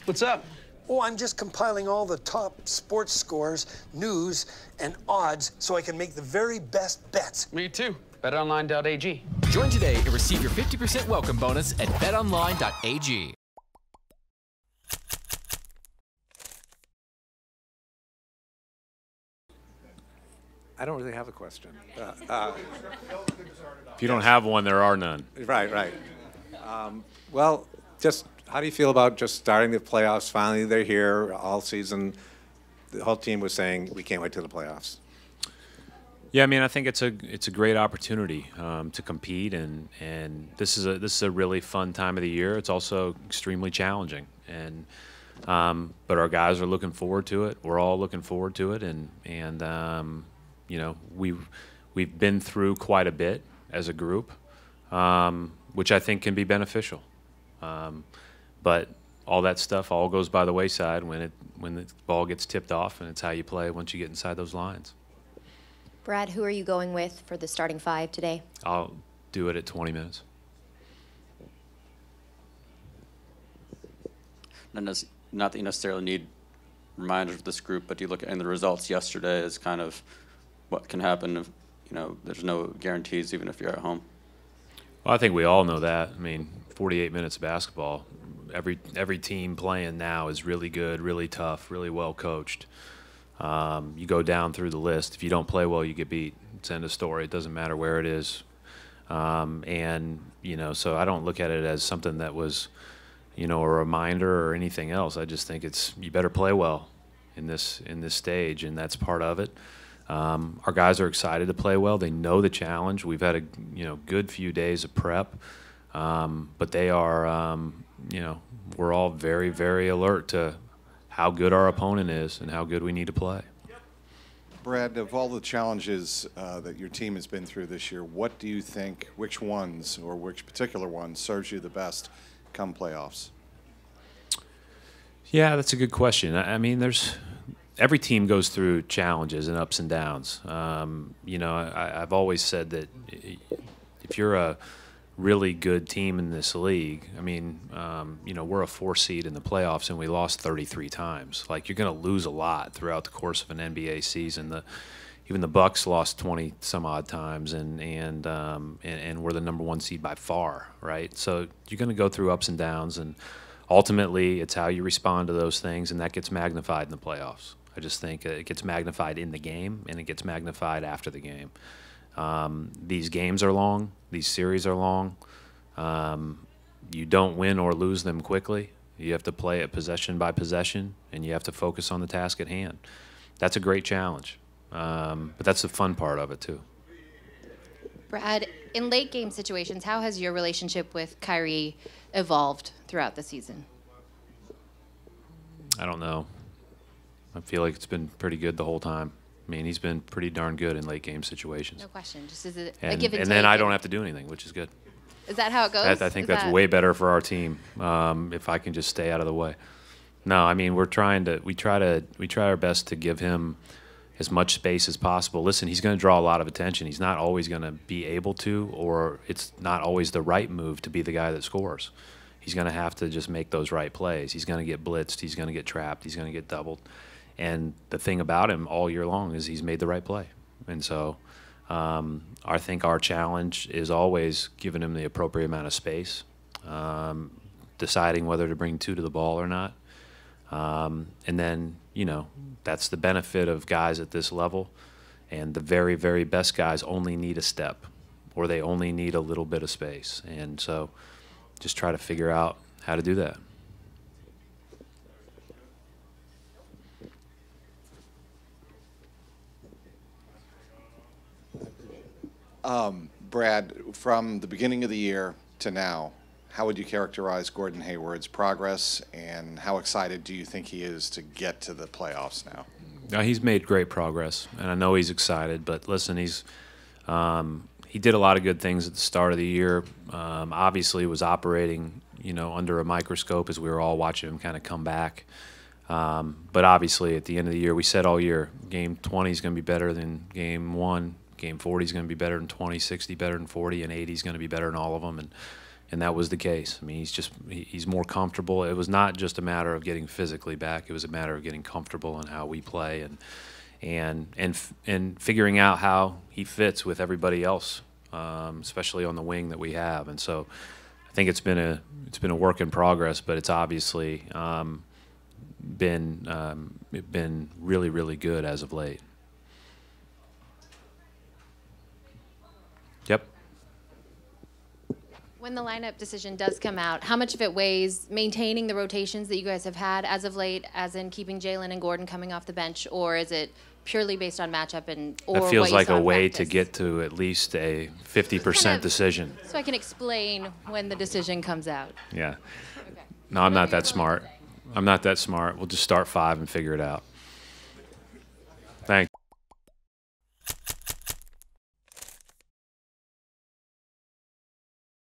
What's up? Oh, I'm just compiling all the top sports scores, news, and odds so I can make the very best bets. Me too. BetOnline.ag. Join today and receive your 50% welcome bonus at betonline.ag. I don't really have a question. If you don't have one, there are none. Right, right. Well, just how do you feel about just starting the playoffs? Finally, they're here all season. The whole team was saying we can't wait till the playoffs. Yeah, I mean, I think it's a great opportunity to compete, and this is a really fun time of the year. It's also extremely challenging, and but our guys are looking forward to it. We're all looking forward to it, and you know, we've been through quite a bit as a group, which I think can be beneficial. But all that stuff all goes by the wayside when the ball gets tipped off, and it's how you play once you get inside those lines. Brad, who are you going with for the starting five today? I'll do it at 20 minutes. Not that you necessarily need reminders of this group, but do you look at the results yesterday as kind of what can happen if, you know, there's no guarantees even if you're at home? Well, I think we all know that. I mean, 48 minutes of basketball. Every team playing now is really good, really tough, really well coached. You go down through the list. If you don't play well, you get beat. It's end of story. It doesn't matter where it is. And, you know, so I don't look at it as something that was, you know, a reminder or anything else. I just think it's you better play well in this stage, and that's part of it. Our guys are excited to play well. They know the challenge. We've had a good few days of prep, but they are we're all very, very alert to how good our opponent is and how good we need to play. Brad, of all the challenges that your team has been through this year, what do you think, which ones or which particular one serves you the best come playoffs? Yeah, that's a good question. I mean, every team goes through challenges and ups and downs. I've always said that if you're a really good team in this league, I mean, we're a 4 seed in the playoffs and we lost 33 times. Like, you're going to lose a lot throughout the course of an NBA season. Even the Bucks lost 20 some odd times, and we're the #1 seed by far, right? So you're going to go through ups and downs, and ultimately it's how you respond to those things, and that gets magnified in the playoffs. I just think it gets magnified in the game, and it gets magnified after the game. These games are long. These series are long. You don't win or lose them quickly. You have to play it possession by possession, and you have to focus on the task at hand. That's a great challenge, but that's the fun part of it too. Brad, in late game situations, how has your relationship with Kyrie evolved throughout the season? I don't know. I feel like it's been pretty good the whole time. I mean, he's been pretty darn good in late game situations. No question. Just as a give and take. then I don't have to do anything, which is good. Is that how it goes? I think that's way better for our team if I can just stay out of the way. No, I mean, we try our best to give him as much space as possible. Listen, he's going to draw a lot of attention. He's not always going to be able to, or it's not always the right move to be the guy that scores. He's going to have to just make those right plays. He's going to get blitzed. He's going to get trapped. He's going to get doubled. And the thing about him all year long is he's made the right play. And so I think our challenge is always giving him the appropriate amount of space, deciding whether to bring 2 to the ball or not. And then, that's the benefit of guys at this level. And the very, very best guys only need a step, or they only need a little bit of space. And so just try to figure out how to do that. Brad, from the beginning of the year to now, how would you characterize Gordon Hayward's progress, and how excited do you think he is to get to the playoffs now? He's made great progress, and I know he's excited. But listen, he did a lot of good things at the start of the year. Obviously, was operating, under a microscope as we were all watching him kind of come back. But obviously, at the end of the year, we said all year, Game 20 is going to be better than Game 1. Game 40 is going to be better than 20, 60 better than 40, and 80 is going to be better than all of them. and that was the case. I mean, he's more comfortable. It was not just a matter of getting physically back. It was a matter of getting comfortable in how we play and figuring out how he fits with everybody else, especially on the wing that we have. And so I think it's been a work in progress, but it's obviously been really, really good as of late. Yep. When the lineup decision does come out, how much of it weighs maintaining the rotations that you guys have had as of late, as in keeping Jalen and Gordon coming off the bench, or is it purely based on matchup or that feels what you like saw a in way practice? to get to at least a 50% decision. So I can explain when the decision comes out. Yeah. Okay. No, I'm not Whatever that you're willing smart. to say. I'm not that smart. We'll just start 5 and figure it out.